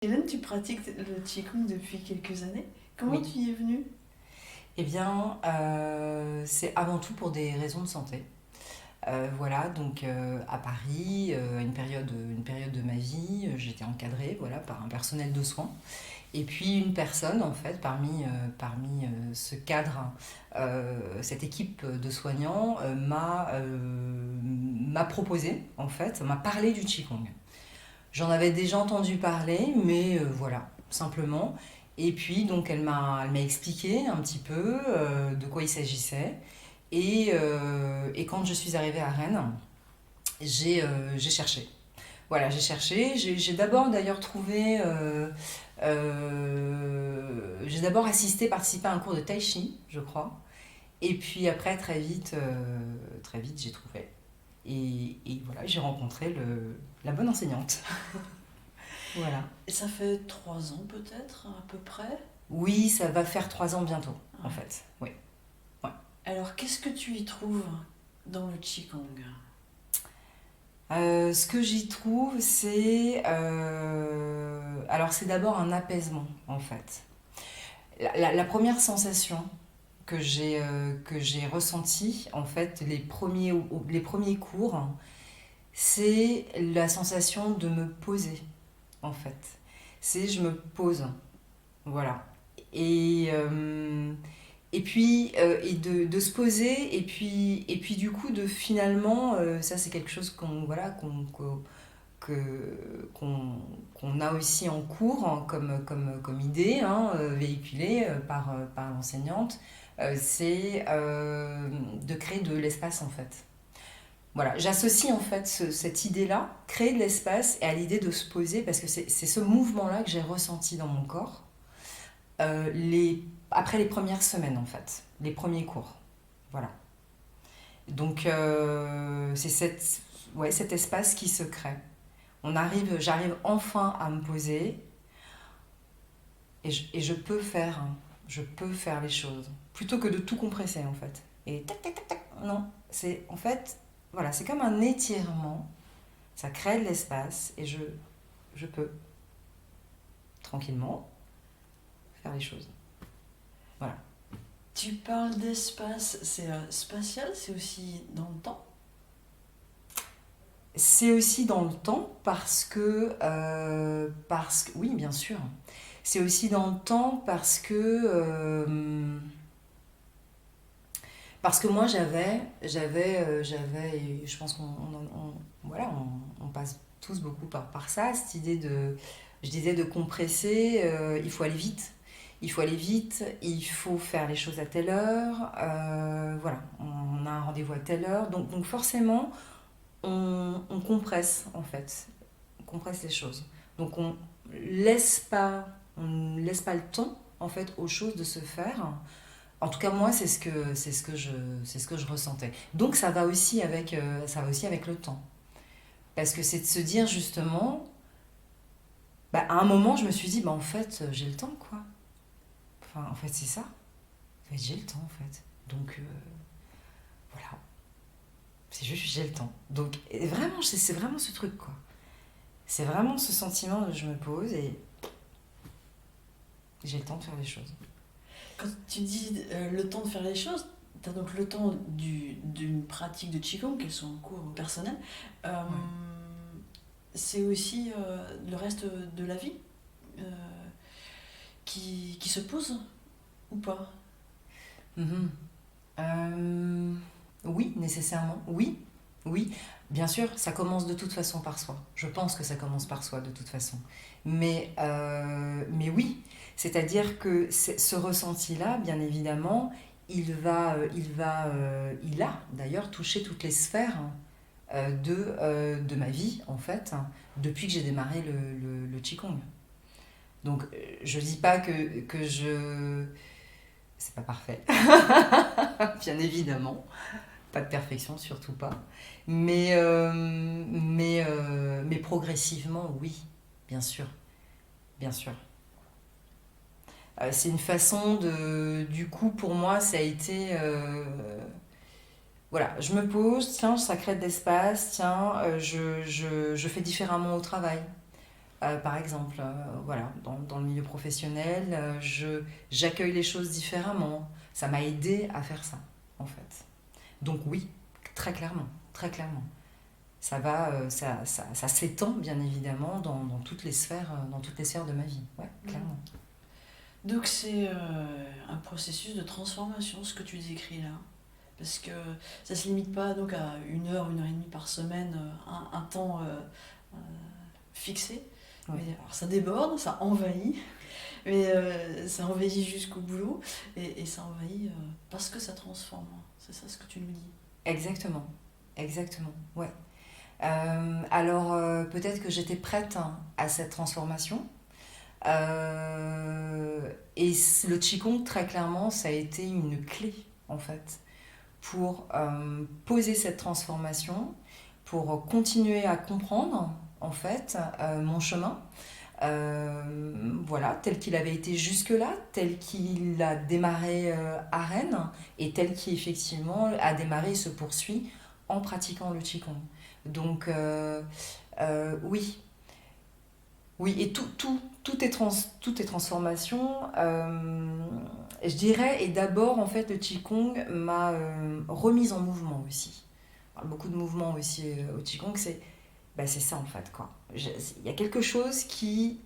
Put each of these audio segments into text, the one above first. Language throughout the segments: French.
Hélène, tu pratiques le Qigong depuis quelques années. Comment Oui. tu y es venue? Eh bien, c'est avant tout pour des raisons de santé. Voilà, donc à Paris, une période de ma vie, j'étais encadrée voilà, par un personnel de soins. Et puis une personne, en fait, parmi ce cadre, cette équipe de soignants, m'a proposé, en fait, m'a parlé du Qigong. J'en avais déjà entendu parler, mais voilà, simplement. Et puis, donc, elle m'a expliqué un petit peu de quoi il s'agissait. Et quand je suis arrivée à Rennes, j'ai cherché. Voilà, j'ai cherché. J'ai d'abord d'ailleurs trouvé. J'ai d'abord participé à un cours de tai chi, je crois. Et puis après, très vite, j'ai trouvé. Et voilà, j'ai rencontré la bonne enseignante. Voilà. Et ça fait 3 ans peut-être, à peu près. Oui, ça va faire 3 ans bientôt, en Ouais. fait. Oui. Ouais. Alors, qu'est-ce que tu y trouves dans le Qigong? Ce que j'y trouve, alors c'est d'abord un apaisement, en fait. La première sensation que j'ai ressentie, en fait, les premiers cours, c'est la sensation de me poser, en fait. Je me pose, voilà. Et, euh, Et puis, et de se poser, et puis du coup, de finalement, ça c'est quelque chose voilà, qu'on a aussi en cours hein, comme idée, hein, véhiculée par l'enseignante, c'est de créer de l'espace en fait. Voilà, j'associe en fait cette idée-là, créer de l'espace, et à l'idée de se poser, parce que c'est ce mouvement-là que j'ai ressenti dans mon corps après les premières semaines, en fait, les premiers cours. Voilà. Donc, c'est ouais, cet espace qui se crée. J'arrive enfin à me poser et je peux faire les choses. Plutôt que de tout compresser, en fait. Et tac, tac, tac, tac. Non, en fait, voilà, c'est comme un étirement. Ça crée de l'espace et je peux, tranquillement, faire les choses. Voilà. Tu parles d'espace, c'est spatial, c'est aussi dans le temps. C'est aussi dans le temps oui, bien sûr. C'est aussi dans le temps parce que moi et je pense voilà, on passe tous beaucoup par ça, cette idée je disais de compresser, il faut aller vite. Il faut aller vite, il faut faire les choses à telle heure, voilà, on a un rendez-vous à telle heure, donc forcément, on compresse en fait, on compresse les choses. Donc on laisse pas le temps en fait aux choses de se faire. En tout cas moi c'est ce que je ressentais. Donc ça va aussi avec le temps. Parce que c'est de se dire justement, bah, à un moment je me suis dit bah en fait j'ai le temps quoi. Enfin en fait c'est ça. En fait, j'ai le temps en fait. Donc voilà, c'est juste j'ai le temps. Donc et vraiment c'est vraiment ce truc quoi. C'est vraiment ce sentiment de je me pose et j'ai le temps de faire les choses. Quand tu dis le temps de faire les choses, tu as donc le temps d'une pratique de Qigong, qu'elle soit en cours ou personnelle. Euh, Ouais. c'est aussi le reste de la vie euh, qui se pose ou pas? Mhm. Euh, oui, nécessairement. Oui, oui. Bien sûr, ça commence de toute façon par soi. Je pense que ça commence par soi de toute façon. Mais oui, c'est-à-dire que ce ressenti-là, bien évidemment, il a d'ailleurs touché toutes les sphères de ma vie, en fait, depuis que j'ai démarré le Qigong. Donc, je dis pas que je... C'est pas parfait, bien évidemment. Pas de perfection, surtout pas. Mais progressivement, oui, bien sûr, bien sûr. C'est une façon du coup, pour moi, ça a été. Voilà, je me pose, tiens, ça crée de l'espace, tiens, je fais différemment au travail. Par exemple, voilà, dans le milieu professionnel, j'accueille les choses différemment. Ça m'a aidé à faire ça, en fait. Donc oui, très clairement, très clairement. Ça s'étend bien évidemment dans toutes les sphères de ma vie. Ouais, clairement. Donc c'est un processus de transformation, ce que tu décris là. Parce que ça ne se limite pas donc à 1 heure et demie par semaine, un temps euh, fixé. Ouais. Mais alors ça déborde, ça envahit, mais ça envahit jusqu'au boulot, et ça envahit parce que ça transforme. C'est ça ce que tu nous dis. Exactement, exactement, ouais. Alors peut-être que j'étais prête hein, à cette transformation. Et le Qigong, très clairement, ça a été une clé, en fait, pour poser cette transformation, pour continuer à comprendre, en fait, mon chemin. Voilà, tel qu'il avait été jusque-là, tel qu'il a démarré à Rennes, et tel qu'il effectivement a démarré et se poursuit en pratiquant le Qigong. Donc, oui, oui, et tout est transformation. Je dirais, et d'abord, en fait, le Qigong m'a remise en mouvement aussi. On parle beaucoup de mouvement aussi au Qigong, c'est ça en fait, quoi. Il y a quelque chose qui.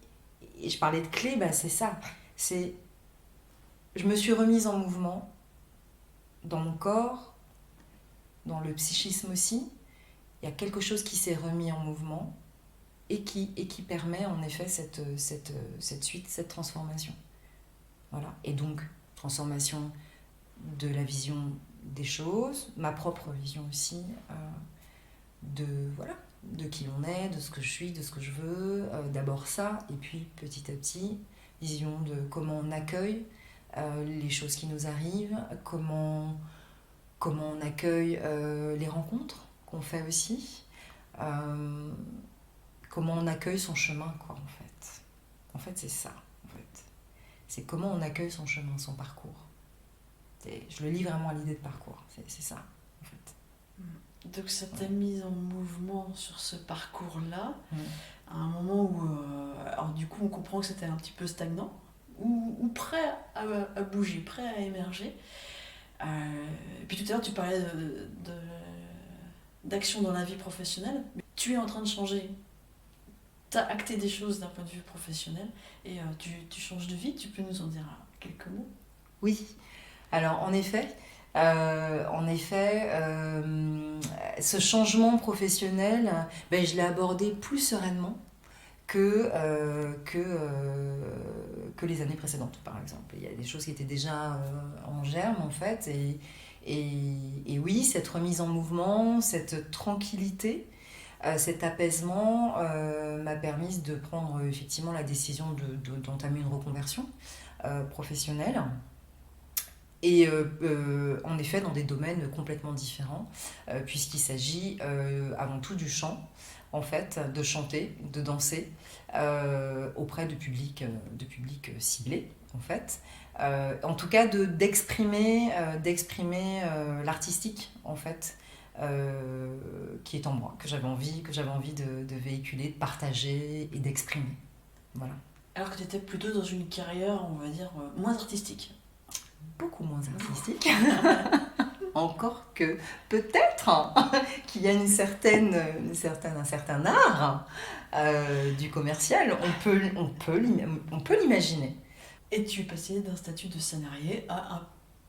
Et je parlais de clé, c'est ça. C'est. Je me suis remise en mouvement dans mon corps, dans le psychisme aussi. Il y a quelque chose qui s'est remis en mouvement et qui permet en effet cette suite, cette transformation. Voilà. Et donc, transformation de la vision des choses, ma propre vision aussi, de, voilà, de qui on est, de ce que je suis, de ce que je veux. D'abord ça, et puis petit à petit, vision de comment on accueille les choses qui nous arrivent, comment on accueille les rencontres qu'on fait aussi. Comment on accueille son chemin, quoi, en fait. En fait, c'est ça, en fait. C'est comment on accueille son chemin, son parcours. Je le lis vraiment à l'idée de parcours, c'est ça, en fait. Donc ça t'a mise en mouvement sur ce parcours-là, Mm. à un moment où, alors du coup, on comprend que c'était un petit peu stagnant, ou prêt à bouger, prêt à émerger. Et puis tout à l'heure, tu parlais d'action dans la vie professionnelle. Tu es en train de changer. Tu as acté des choses d'un point de vue professionnel, et tu changes de vie. Tu peux nous en dire quelques mots? Oui, alors en effet, ce changement professionnel, je l'ai abordé plus sereinement que les années précédentes, par exemple. Il y a des choses qui étaient déjà en germe, en fait, et oui, cette remise en mouvement, cette tranquillité, cet apaisement m'a permis de prendre effectivement la décision d'entamer une reconversion professionnelle. Et en effet, dans des domaines complètement différents, puisqu'il s'agit avant tout du chant, en fait, de chanter, de danser auprès de publics ciblés, en fait. En tout cas, d'exprimer l'artistique, en fait, qui est en moi, que j'avais envie de véhiculer, de partager et d'exprimer. Voilà. Alors que tu étais plutôt dans une carrière, on va dire, moins artistique. Beaucoup moins artistique. Encore que peut-être qu'il y a un certain art du commercial, on peut l'imaginer. Et tu es passée d'un statut de salarié à un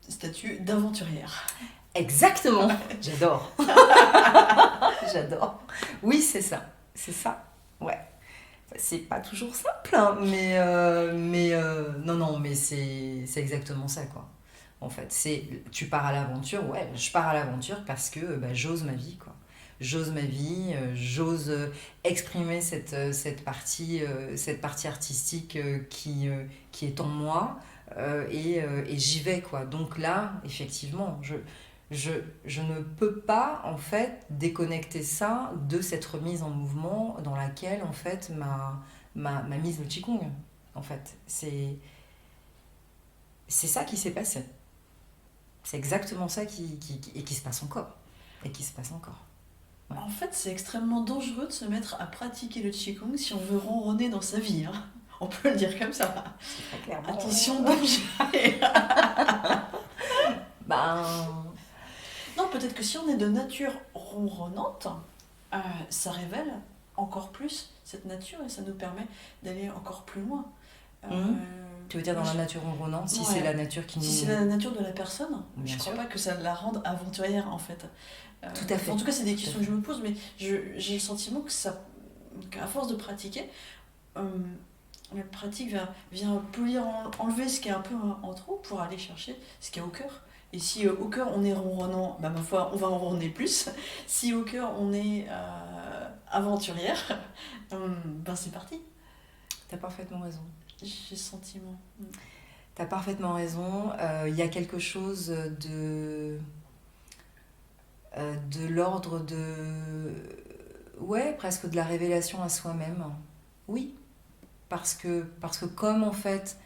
statut d'aventurière. Exactement, j'adore. J'adore. Oui, c'est ça, ouais. C'est pas toujours simple, hein, mais non, mais c'est exactement ça, quoi. En fait, tu pars à l'aventure, ouais, je pars à l'aventure parce que j'ose ma vie, quoi. J'ose ma vie, j'ose exprimer cette partie artistique qui est en moi, et j'y vais, quoi. Donc là, effectivement, je ne peux pas, en fait, déconnecter ça de cette remise en mouvement dans laquelle, en fait, m'a mise le Qigong. En fait, c'est ça qui s'est passé. C'est exactement ça qui se passe encore. Et qui se passe encore. Ouais. En fait, c'est extrêmement dangereux de se mettre à pratiquer le Qigong si on veut ronronner dans sa vie, hein. On peut le dire comme ça. Très clairement. Attention, danger. Ben, Non, peut-être que si on est de nature ronronnante, euh, ça révèle encore plus cette nature et ça nous permet d'aller encore plus loin. Mhm. Tu veux dire dans moi, la nature environnante, si Ouais. c'est la nature qui nous... Si c'est la nature de la personne, Bien je crois sûr. pas que ça la rende aventurière en fait. Tout à fait. En tout cas, c'est des Tout à questions fait. que je me pose, mais j'ai le sentiment que ça, qu'à force de pratiquer, euh, la pratique vient polir, enlever ce qui est un peu en trop pour aller chercher ce qu'il y a au cœur. Et si au cœur on est ronronnant, bah, ma foi, on va en ronronner plus. Si au cœur on est aventurière, ben c'est parti. T'as parfaitement raison. J'ai ce sentiment. T'as parfaitement raison. Il y a quelque chose de l'ordre de... Ouais, presque de la révélation à soi-même. Oui, parce que comme en fait,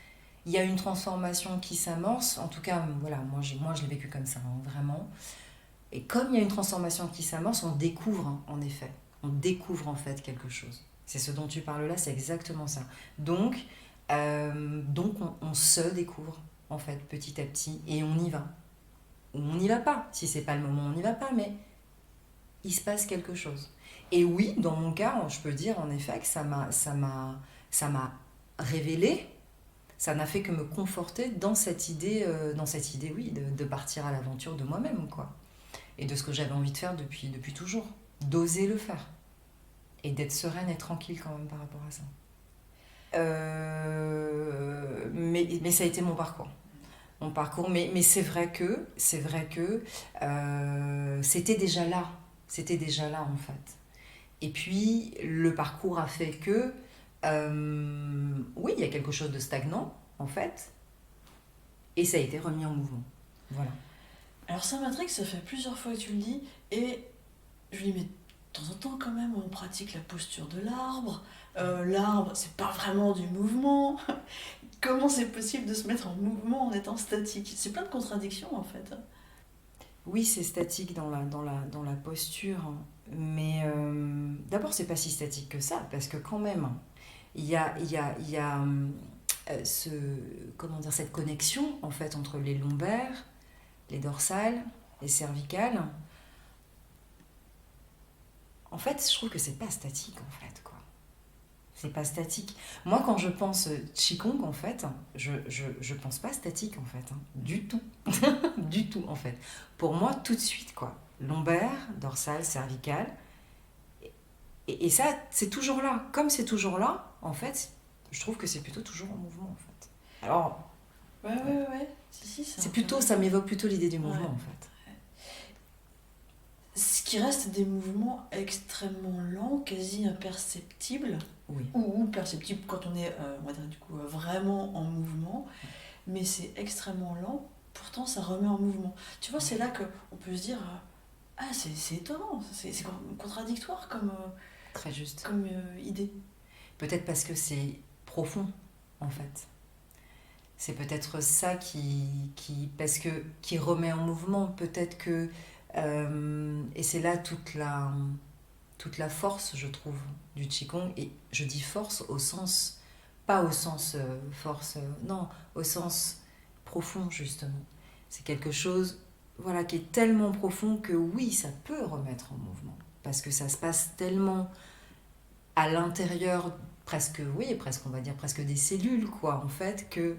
il y a une transformation qui s'amorce, en tout cas, voilà, moi je l'ai vécu comme ça, hein, vraiment. Et comme il y a une transformation qui s'amorce, on découvre, hein, en effet. On découvre en fait quelque chose. C'est ce dont tu parles là, c'est exactement ça. Donc on se découvre, en fait, petit à petit, et on y va. Ou on n'y va pas. Si c'est pas le moment, on n'y va pas, mais il se passe quelque chose. Et oui, dans mon cas, je peux dire en effet que ça m'a révélé, ça n'a fait que me conforter dans cette idée, oui, de partir à l'aventure de moi-même, quoi. Et de ce que j'avais envie de faire depuis toujours. D'oser le faire. Et d'être sereine et tranquille quand même par rapport à ça. Mais ça a été mon parcours. Mon parcours, mais c'est vrai que c'était déjà là. C'était déjà là, en fait. Et puis, le parcours a fait que, oui, il y a quelque chose de stagnant, en fait, et ça a été remis en mouvement. Voilà. Alors ça m'intrigue, ça fait plusieurs fois que tu le dis, et je lui dis, mais de temps en temps quand même, on pratique la posture de l'arbre. L'arbre, c'est pas vraiment du mouvement. Comment c'est possible de se mettre en mouvement en étant statique? C'est plein de contradictions en fait. Oui, c'est statique dans la posture, mais d'abord, c'est pas si statique que ça, parce que quand même, il y a ce, comment dire, cette connexion, en fait, entre les lombaires, les dorsales, les cervicales. En fait, je trouve que c'est pas statique, en fait, quoi. C'est pas statique. Moi, quand je pense Qigong, en fait, je pense pas statique, en fait, hein. Du tout. Du tout, en fait. Pour moi, tout de suite, quoi. Lombaire, dorsale, cervicale. Et ça, c'est toujours là. Comme c'est toujours là, en fait, je trouve que c'est plutôt toujours en mouvement, en fait. Alors, Ouais. Si, c'est plutôt, ça m'évoque plutôt l'idée du mouvement, Ouais. en fait. Ce qui reste des mouvements extrêmement lents, quasi imperceptibles, Oui. ou perceptibles quand on est, on va dire du coup, vraiment en mouvement, mais c'est extrêmement lent, pourtant ça remet en mouvement. Tu vois, c'est là qu'on peut se dire, ah, c'est étonnant, c'est contradictoire Très juste. comme idée. Peut-être parce que c'est profond, en fait. C'est peut-être ça parce que, qui remet en mouvement. Peut-être que... et c'est là toute la force, je trouve, du Qigong. Et je dis force au sens... Pas au sens force... non, au sens profond, justement. C'est quelque chose, voilà, qui est tellement profond que oui, ça peut remettre en mouvement. Parce que ça se passe tellement à l'intérieur, presque, oui, presque, on va dire, presque des cellules, quoi, en fait, que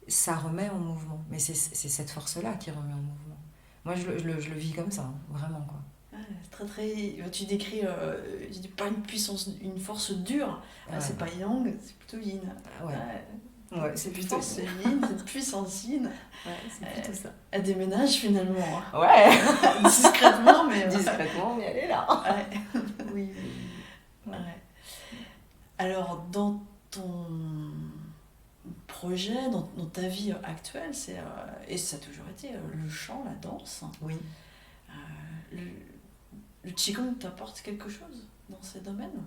ça remet en mouvement. Mais c'est cette force-là qui remet en mouvement. Moi, je le vis comme ça, hein, vraiment, quoi. Ah, c'est très. Tu décris, je dis pas une puissance, une force dure. Ah, Ouais. c'est pas yang, c'est plutôt yin. Ouais. Ouais. Ouais, c'est plutôt Force yin, cette puissance yin. Ouais, c'est plutôt ça. Elle déménage finalement. Hein. Ouais. Discrètement, mais. Discrètement, mais elle est là. Ouais. Oui. Ouais. Alors, dans ton projet, dans ta vie actuelle, et ça a toujours été le chant, la danse. Oui. Le, le Qigong t'apporte quelque chose dans ces domaines?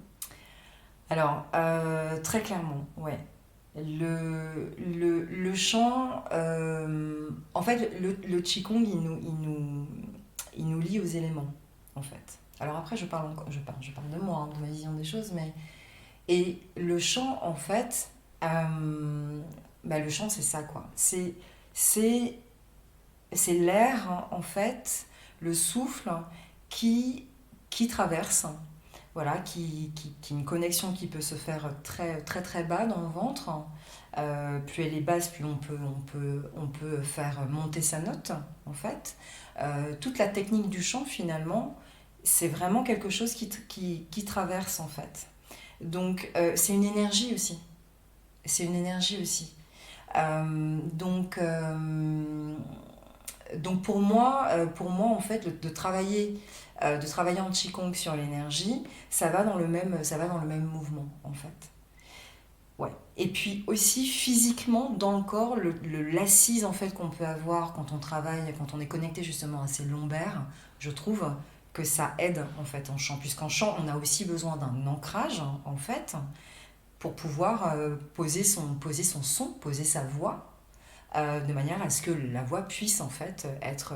Alors, très clairement, ouais. Le chant, en fait, le Qigong, il nous lie aux éléments, en fait. Alors après, je parle de moi, hein, de ma vision des choses, mais... Et le chant, en fait, le chant, c'est ça, quoi. C'est, c'est l'air, hein, en fait, le souffle qui traverse, voilà, qui une connexion qui peut se faire très, très, très bas dans le ventre. Plus elle est basse, plus on peut faire monter sa note, en fait. Toute la technique du chant, finalement, c'est vraiment quelque chose qui traverse, en fait. Donc, c'est une énergie aussi. C'est une énergie aussi. Euh, donc, euh, donc pour moi, en fait, de travailler en Qigong sur l'énergie, ça va dans le même mouvement, en fait. Ouais. Et puis aussi physiquement dans le corps, l'assise en fait qu'on peut avoir quand on travaille, quand on est connecté justement à ses lombaires, je trouve que ça aide en fait en chant, puisqu'en chant on a aussi besoin d'un ancrage en fait pour pouvoir poser son son, poser sa voix, de manière à ce que la voix puisse en fait être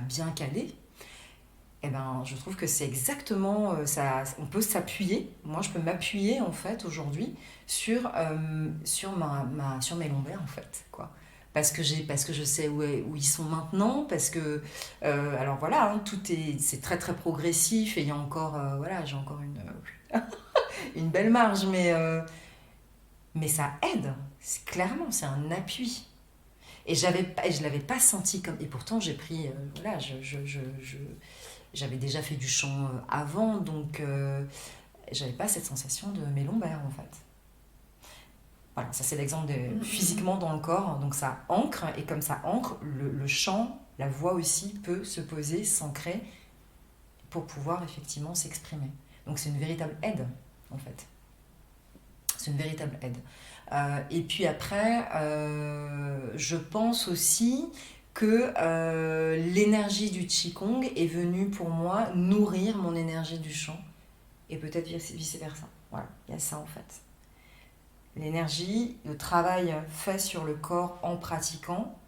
bien calée. Eh ben, je trouve que c'est exactement ça. On peut s'appuyer. Moi, je peux m'appuyer en fait aujourd'hui sur mes lombaires en fait, quoi. Parce que je sais où ils sont maintenant. Parce que alors voilà, hein, c'est très très progressif et il y a encore voilà, j'ai encore une belle marge, mais ça aide. Clairement, c'est un appui. Et je l'avais pas senti comme. Et pourtant, j'ai pris voilà, j'avais déjà fait du chant avant, donc j'avais pas cette sensation de mes lombaires en fait. Voilà, ça c'est l'exemple de physiquement dans le corps, donc ça ancre, et comme ça ancre, le chant, la voix aussi peut se poser, s'ancrer pour pouvoir effectivement s'exprimer. Donc c'est une véritable aide en fait. C'est une véritable aide. Et puis après, je pense aussi que l'énergie du Qigong est venue pour moi nourrir mon énergie du chant et peut-être vice-versa. Voilà, il y a ça en fait. L'énergie, le travail fait sur le corps en pratiquant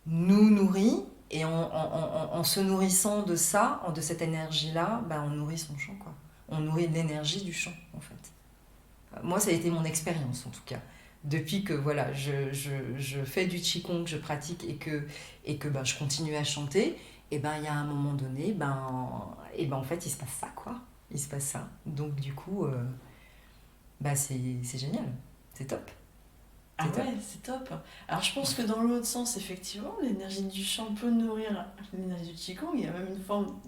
nous nourrit, et en se nourrissant de ça, de cette énergie-là, on nourrit son chant, quoi. On nourrit l'énergie du chant en fait. Moi, ça a été mon expérience en tout cas. Depuis que voilà, je fais du qigong, je pratique et que je continue à chanter, et il y a un moment donné, en fait, il se passe ça, quoi. Il se passe ça. Donc du coup, c'est génial. C'est top. Ah C'est top. ouais, c'est top. Alors je pense que dans l'autre sens, effectivement, l'énergie du chant peut nourrir l'énergie du Qigong. Il y a même une forme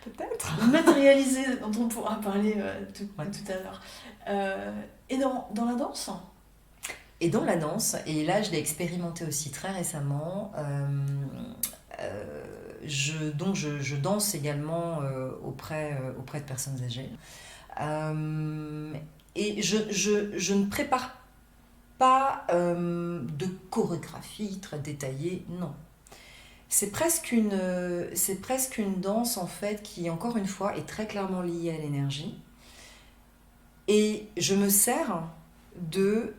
Peut-être. matérialisée dont on pourra parler Ouais. tout à l'heure. Et dans la danse? Et dans la danse, et là je l'ai expérimenté aussi très récemment, donc je danse également auprès de personnes âgées. Euh, et je ne prépare pas de chorégraphie très détaillée, non. C'est presque une danse en fait qui, encore une fois, est très clairement liée à l'énergie. Et je me sers de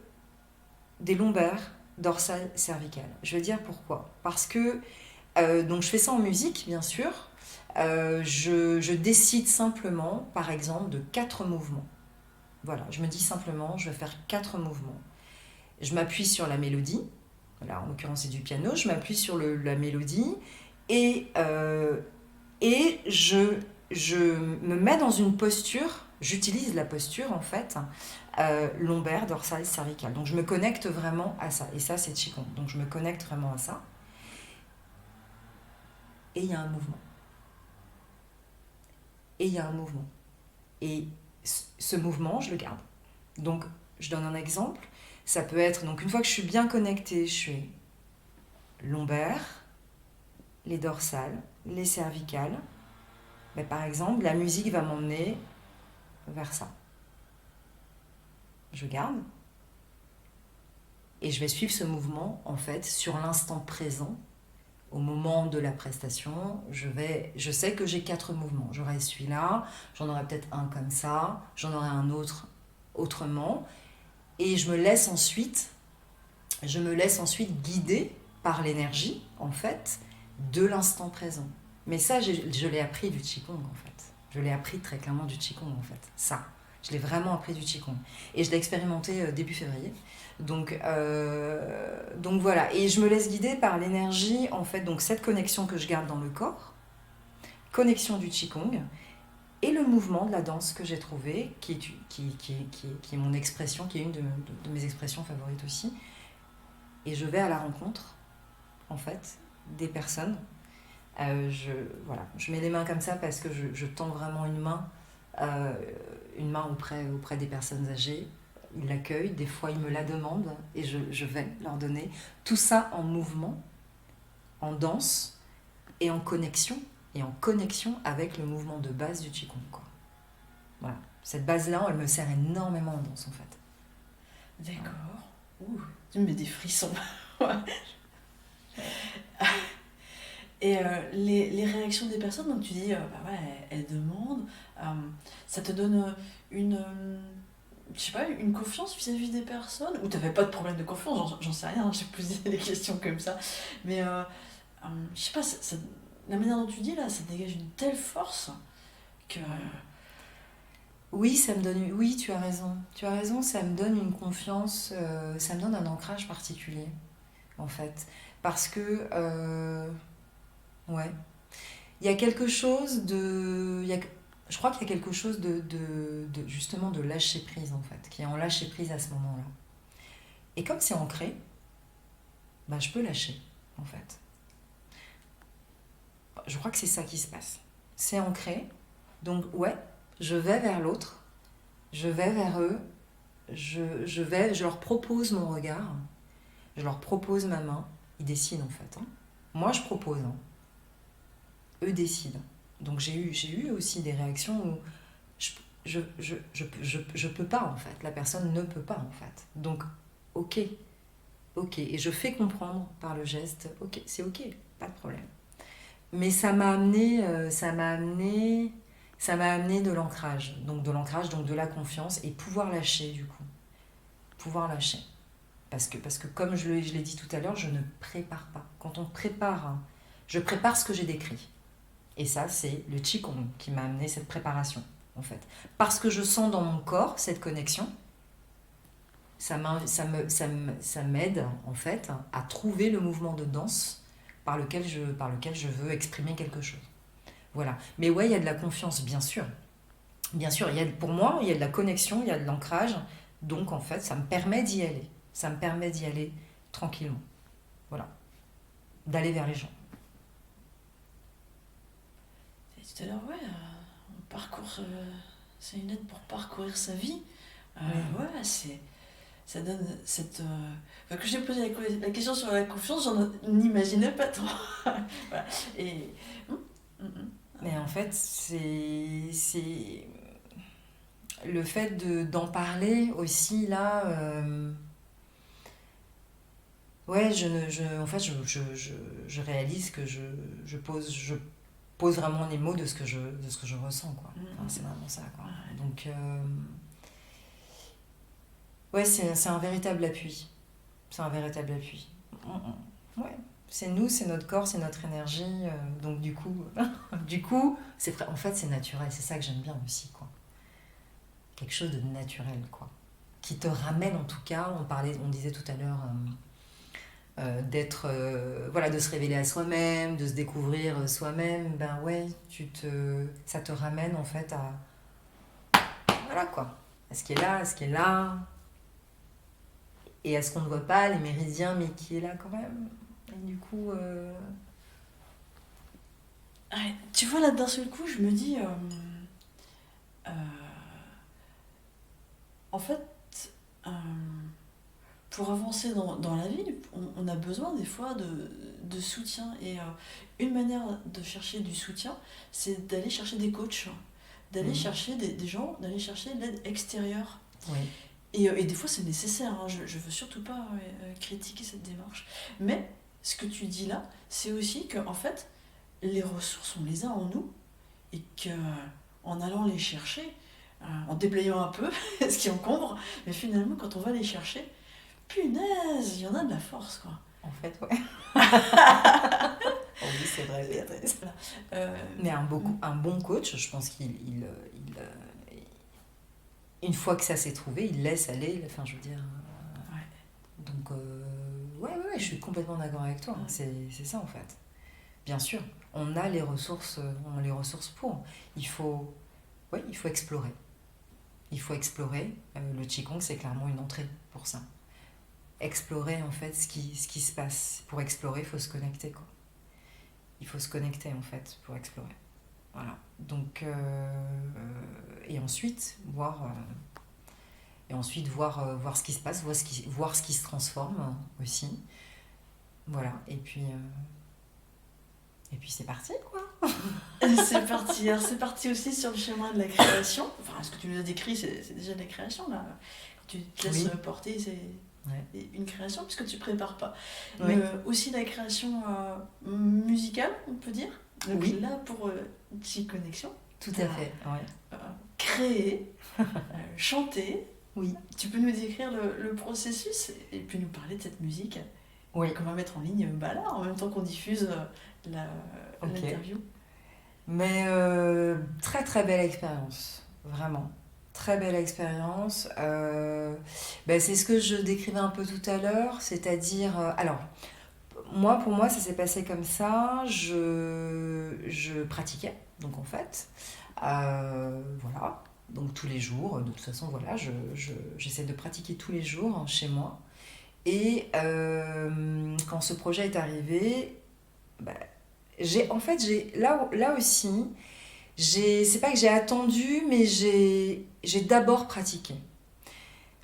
des lombaires dorsales cervicales. Je vais dire pourquoi. Parce que donc je fais ça en musique, bien sûr. Je décide simplement, par exemple, de 4 mouvements. Voilà, je me dis simplement, je vais faire 4 mouvements. Je m'appuie sur la mélodie. Là, en l'occurrence, c'est du piano. Je m'appuie sur la mélodie et, je me mets dans une posture. J'utilise la posture, en fait, lombaire, dorsale, cervicale. Donc, je me connecte vraiment à ça. Et ça, c'est Qigong. Donc, je me connecte vraiment à ça. Et il y a un mouvement. Et il y a un mouvement. Et ce mouvement, je le garde. Donc, je donne un exemple. Ça peut être, donc une fois que je suis bien connectée, je suis lombaire, les dorsales, les cervicales. Mais par exemple, la musique va m'emmener vers ça. Je garde. Et je vais suivre ce mouvement, en fait, sur l'instant présent. Au moment de la prestation, je sais que j'ai 4 mouvements. J'aurai celui-là, j'en aurai peut-être un comme ça, j'en aurai un autre autrement. Et je me laisse ensuite guider par l'énergie, en fait, de l'instant présent. Mais ça, je l'ai appris du Qigong, en fait. Je l'ai appris très clairement du Qigong, en fait. Ça, je l'ai vraiment appris du Qigong. Et je l'ai expérimenté début février. Donc voilà. Et je me laisse guider par l'énergie, en fait. Donc cette connexion que je garde dans le corps, connexion du Qigong, et le mouvement de la danse que j'ai trouvé, qui est mon expression, qui est une de mes expressions favorites aussi. Et je vais à la rencontre, en fait, des personnes. Je mets les mains comme ça parce que je tends vraiment une main auprès des personnes âgées. Ils l'accueillent, des fois ils me la demandent et je vais leur donner. Tout ça en mouvement, en danse et en connexion avec le mouvement de base du Qigong, quoi. Voilà. Cette base-là, elle me sert énormément en danse, en fait. D'accord. Ouh, tu me mets des frissons. Et les réactions des personnes, donc tu dis, bah ouais, elles demandent, ça te donne je sais pas, une confiance vis-à-vis des personnes, ou t'avais pas de problème de confiance, j'en sais rien, j'ai posé des questions comme ça, mais je sais pas, la manière dont tu dis là, ça dégage une telle force que... Oui, oui, tu as raison, ça me donne une confiance, ça me donne un ancrage particulier, en fait. Parce que, ouais, il y a quelque chose je crois qu'il y a quelque chose justement de lâcher prise, en fait, qui est en lâcher prise à ce moment-là. Et comme c'est ancré, bah, je peux lâcher, en fait. Je crois que c'est ça qui se passe. C'est ancré, donc ouais, je vais vers l'autre, je vais vers eux, je leur propose mon regard, je leur propose ma main, ils décident en fait. Hein. Moi je propose, hein. Eux décident. Donc j'ai eu aussi des réactions où je peux pas en fait, la personne ne peut pas en fait. Donc ok, et je fais comprendre par le geste, ok, c'est ok, pas de problème. Mais ça m'a amené de l'ancrage, donc de la confiance et pouvoir lâcher du coup, pouvoir lâcher. Parce que comme je l'ai dit tout à l'heure, je ne prépare pas. Quand on prépare, hein, je prépare ce que j'ai décrit. Et ça, c'est le Qigong qui m'a amené cette préparation, en fait. Parce que je sens dans mon corps cette connexion, ça m'aide, en fait, à trouver le mouvement de danse par lequel je veux exprimer quelque chose. Voilà. Mais ouais, il y a de la confiance, bien sûr. Bien sûr, pour moi, il y a de la connexion, il y a de l'ancrage. Donc, en fait, ça me permet d'y aller. Ça me permet d'y aller tranquillement. Voilà. D'aller vers les gens. Et tout à l'heure, ouais, on parcourt, c'est une aide pour parcourir sa vie. Oui. Ouais, ça donne cette... que j'ai posé la question sur la confiance, j'en imaginais pas trop. Voilà. Et... Mais en fait, c'est le fait d'en parler aussi, là... ouais, en fait, je réalise que je pose vraiment les mots de ce que je ressens, quoi. Enfin, c'est vraiment ça, quoi. Donc, ouais, c'est un véritable appui. C'est un véritable appui. Ouais. C'est nous, c'est notre corps, c'est notre énergie. Donc, du coup, en fait, c'est naturel. C'est ça que j'aime bien aussi, quoi. Quelque chose de naturel, quoi. Qui te ramène, en tout cas, on disait tout à l'heure... de se révéler à soi-même, de se découvrir soi-même, ben ouais, ça te ramène en fait voilà quoi, à ce qui est là, et à ce qu'on ne voit pas, les méridiens, mais qui est là quand même. Et du coup... Ouais, tu vois, là, d'un seul coup, je me dis... en fait... pour avancer dans la vie, on a besoin des fois de soutien. Et une manière de chercher du soutien, c'est d'aller chercher des coachs, d'aller chercher des gens, d'aller chercher de l'aide extérieure. Oui. Et des fois, c'est nécessaire. Hein. Je veux surtout pas critiquer cette démarche. Mais ce que tu dis là, c'est aussi que en fait, les ressources, on les a en nous. Et qu'en allant les chercher, en déblayant un peu ce qui encombre, mais finalement, quand on va les chercher, punaise, il y en a de la force, quoi. En fait, ouais. Oh oui, c'est vrai. Voilà. Mais un bon coach, je pense une fois que ça s'est trouvé, il laisse aller. Enfin, je veux dire. Ouais. Donc, ouais, je suis complètement d'accord avec toi. C'est ça en fait. Bien sûr, on a les ressources pour. Il faut, il faut explorer. Il faut explorer. Le Qigong, c'est clairement une entrée pour ça. Explorer en fait ce qui se passe. Pour explorer, il faut se connecter, quoi. Il faut se connecter en fait pour explorer. Voilà. Donc, et ensuite, voir ce qui se passe, voir ce qui se transforme aussi. Voilà. Et puis c'est parti, quoi. C'est parti. Alors, c'est parti aussi sur le chemin de la création. Enfin, ce que tu nous as décrit, c'est déjà de la création, là. Quand tu te laisses porter, c'est une création, puisque tu prépares pas. Oui. Mais aussi la création musicale, on peut dire. Donc Oui. là, pour J-Connexion. Tout à fait, ouais. Créer, chanter. Oui. Tu peux nous décrire le processus et puis nous parler de cette musique qu'on va mettre en ligne là, en même temps qu'on diffuse l'interview. Mais très très belle expérience, vraiment. Très belle expérience. C'est ce que je décrivais un peu tout à l'heure, c'est-à-dire... alors, pour moi, ça s'est passé comme ça. Je pratiquais, donc en fait. Voilà. Donc tous les jours, de toute façon, voilà, j'essaie de pratiquer tous les jours chez moi. Et quand ce projet est arrivé, là aussi, c'est pas que j'ai attendu, mais j'ai d'abord pratiqué.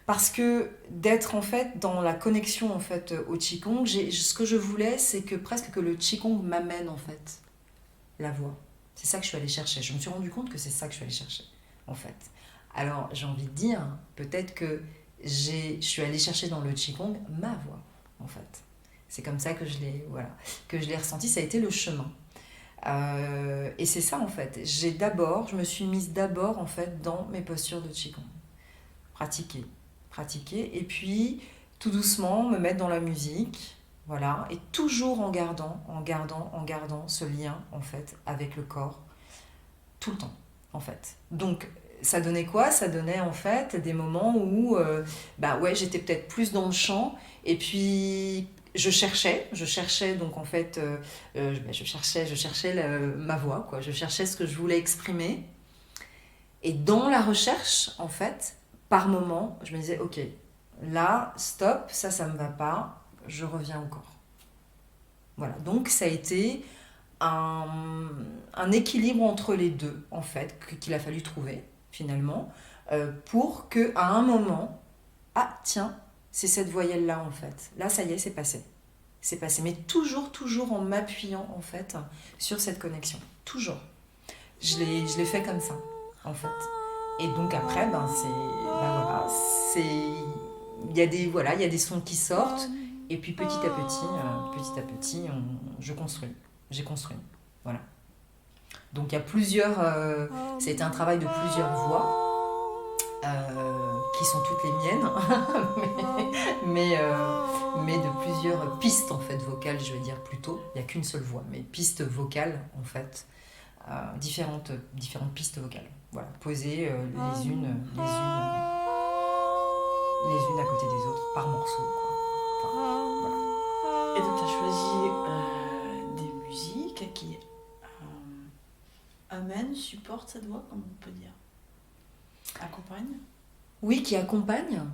Parce que d'être en fait dans la connexion en fait au Qigong, ce que je voulais, c'est que presque que le Qigong m'amène en fait la voix. C'est ça que je suis allée chercher. Je me suis rendu compte que c'est ça que je suis allée chercher en fait. Alors j'ai envie de dire, peut-être que je suis allée chercher dans le Qigong ma voix en fait. C'est comme ça que je l'ai ressenti. Ça a été le chemin. Et c'est ça en fait. Je me suis mise d'abord en fait dans mes postures de Qigong. Pratiquer, et puis tout doucement me mettre dans la musique, voilà, et toujours en gardant ce lien en fait avec le corps, tout le temps en fait. Donc ça donnait quoi? Ça donnait en fait des moments où j'étais peut-être plus dans le chant, et puis je cherchais donc en fait je cherchais ma voix, quoi. Je cherchais ce que je voulais exprimer, et dans la recherche en fait, par moment, je me disais, ok, là, stop, ça me va pas, je reviens au corps. Voilà, donc ça a été un équilibre entre les deux, en fait, qu'il a fallu trouver, finalement, pour qu'à un moment, ah, tiens, c'est cette voyelle-là, en fait. Là, ça y est, c'est passé. C'est passé, mais toujours en m'appuyant, en fait, sur cette connexion. Toujours. Je l'ai fait comme ça, en fait. Et donc après, il y a des sons qui sortent, et puis petit à petit, j'ai construit, voilà. Donc il y a plusieurs, c'était un travail de plusieurs voix, qui sont toutes les miennes, mais de plusieurs pistes en fait vocales, je vais dire plutôt. Il n'y a qu'une seule voix, mais pistes vocales en fait, différentes pistes vocales. Voilà, posées les unes à côté des autres, par morceaux, quoi. Enfin, voilà. Et donc, tu as choisi des musiques qui amènent, supportent cette voix, comme on peut dire. Accompagnent. Oui, qui accompagne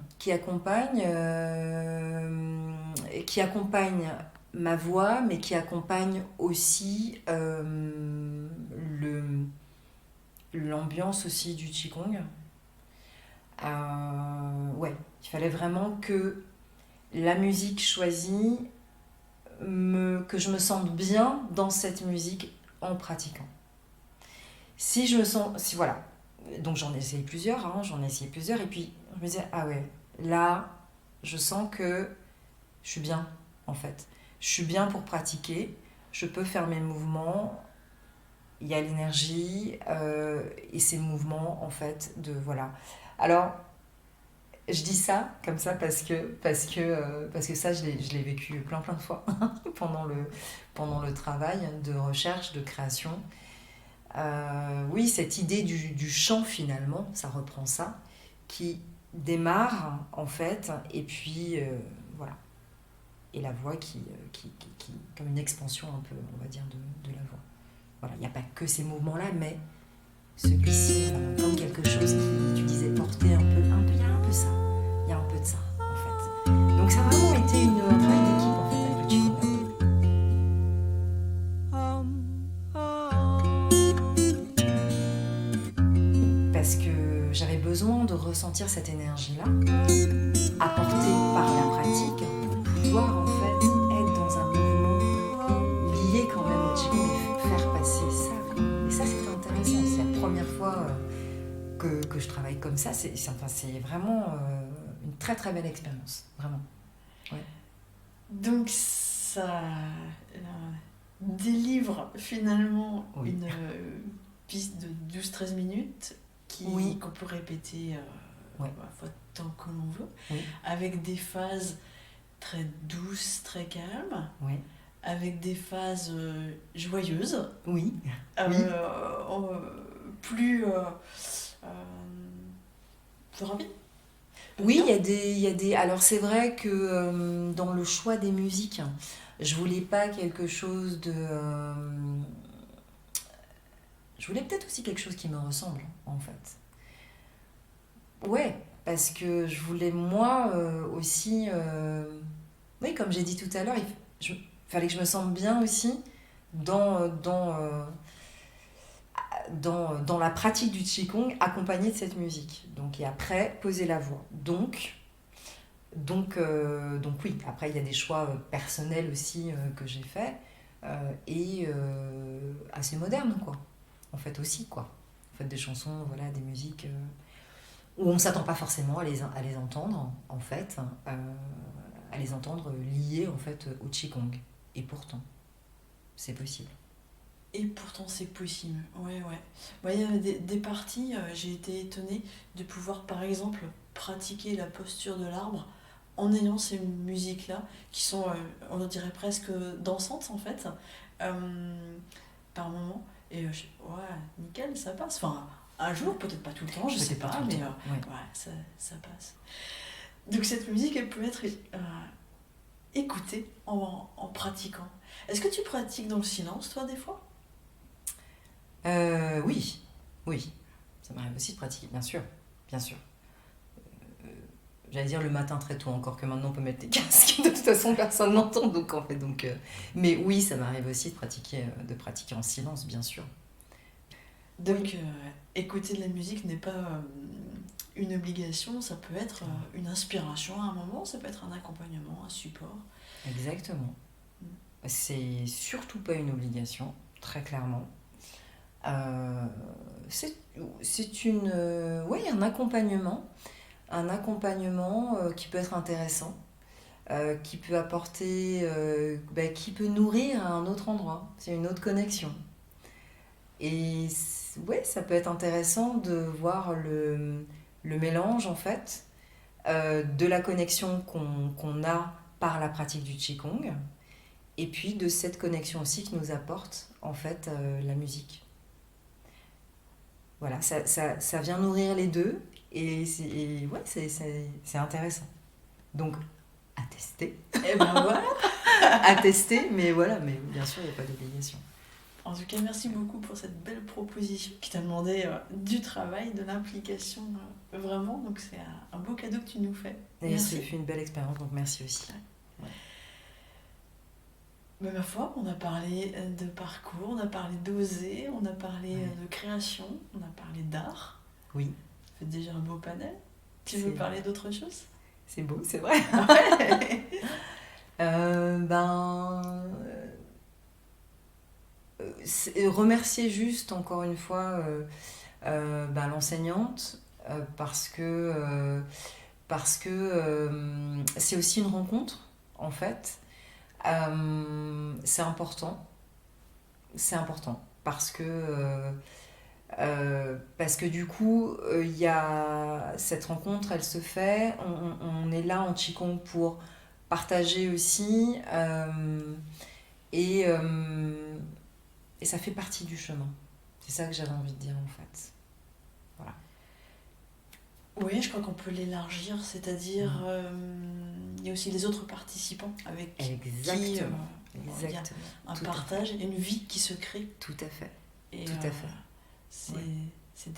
ma voix, mais qui accompagne aussi l'ambiance aussi du Qigong. Il fallait vraiment que la musique choisie, que je me sente bien dans cette musique en pratiquant. Voilà. Donc j'en ai essayé plusieurs, et puis je me disais, ah ouais, là, je sens que je suis bien, en fait. Je suis bien pour pratiquer, je peux faire mes mouvements, il y a l'énergie, et ces mouvements, en fait, voilà. Alors, Je dis ça comme ça parce que ça, je l'ai vécu plein de fois pendant le travail de recherche, de création. Oui, cette idée du chant finalement, ça reprend ça, qui démarre en fait, et puis voilà. Et la voix comme une expansion un peu, on va dire, de la voix. Voilà, il n'y a pas que ces mouvements-là, mais celui-ci, comme quelque chose qui, tu disais, portait il y a un peu ça. Il y a un peu de ça, en fait. Donc ça a vraiment été un travail d'équipe, en fait, avec le Qigong. Parce que j'avais besoin de ressentir cette énergie-là, apportée par la pratique, pour pouvoir, en fait, être dans un mouvement lié quand même au Qigong et faire passer ça, quoi. Et ça, c'est intéressant. C'est la première fois que je travaille comme ça. C'est vraiment une très très belle expérience, vraiment. Ouais. Donc ça délivre finalement Oui. une piste de 12-13 minutes qu'on peut répéter tant que l'on veut, oui. avec des phases très douces, très calmes, oui. avec des phases joyeuses, oui. plus rapides. Oui, il y a des... Alors c'est vrai que dans le choix des musiques, je voulais pas quelque chose de... Je voulais peut-être aussi quelque chose qui me ressemble, en fait. Ouais, parce que je voulais moi aussi... Oui, comme j'ai dit tout à l'heure, il fallait que je me sente bien aussi dans la pratique du Qigong accompagnée de cette musique. Donc, et après, poser la voix. Donc oui, après il y a des choix personnels aussi que j'ai faits et assez modernes, quoi. En fait aussi, quoi. En fait, des chansons, voilà, des musiques où on ne s'attend pas forcément à les entendre, en fait, à les entendre liées, en fait, au Qigong. Et pourtant, c'est possible. Et pourtant, c'est possible. Ouais. Moi, il y a des parties, j'ai été étonnée de pouvoir, par exemple, pratiquer la posture de l'arbre en ayant ces musiques-là, qui sont, on dirait presque dansantes, en fait, par moment. Et ouais, nickel, ça passe. Enfin, un jour, peut-être pas tout le temps, je sais pas, mais ça passe. Donc cette musique, elle peut être écoutée en pratiquant. Est-ce que tu pratiques dans le silence, toi, des fois ? Oui. Ça m'arrive aussi de pratiquer, bien sûr. J'allais dire le matin très tôt, encore que maintenant on peut mettre des casques, de toute façon personne n'entend, mais oui, ça m'arrive aussi de pratiquer en silence, bien sûr. Donc écouter de la musique n'est pas une obligation, ça peut être une inspiration à un moment, ça peut être un accompagnement, un support. Exactement. C'est surtout pas une obligation, très clairement. C'est un accompagnement qui peut être intéressant, qui peut apporter, qui peut nourrir à un autre endroit. C'est une autre connexion. Et ça peut être intéressant de voir le mélange, en fait, de la connexion qu'on a par la pratique du Qigong, et puis de cette connexion aussi que nous apporte, en fait, la musique. Voilà, ça vient nourrir les deux, et c'est intéressant. Donc, à tester. Et ben voilà. À tester, mais bien sûr, il n'y a pas d'obligation. En tout cas, merci beaucoup pour cette belle proposition qui t'a demandé du travail, de l'implication, vraiment. Donc c'est un beau cadeau que tu nous fais. Et ça fait une belle expérience, donc merci aussi. Ouais. Mais ma foi, on a parlé de parcours, on a parlé d'oser, on a parlé de création, on a parlé d'art. Oui. Ça fait déjà un beau panel. Tu veux parler d'autre chose ? C'est beau, c'est vrai. Remercier juste encore une fois l'enseignante parce que c'est aussi une rencontre, en fait. C'est important parce que Parce que du coup, il y a cette rencontre, elle se fait, on est là en Qigong pour partager aussi, et, euh, et ça fait partie du chemin. C'est ça que j'avais envie de dire en fait. Voilà. Oui, je crois qu'on peut l'élargir, c'est-à-dire Mm. il y a aussi les autres participants avec qui Exactement. il y a Exactement. un Tout à fait. partage, une vie qui se crée. Tout à fait. Et Tout à fait. c'est Ouais. c'est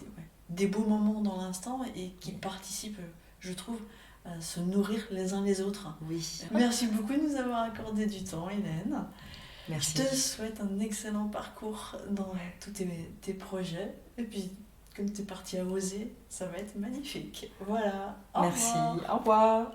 des beaux moments dans l'instant et qui Ouais. participent, je trouve, à se nourrir les uns les autres. Oui. Merci beaucoup de nous avoir accordé du temps, Hélène. Je te Merci. souhaite un excellent parcours dans tous tes projets. Et puis, comme tu es parti à oser, ça va être magnifique. Voilà, au Merci. revoir. Au revoir.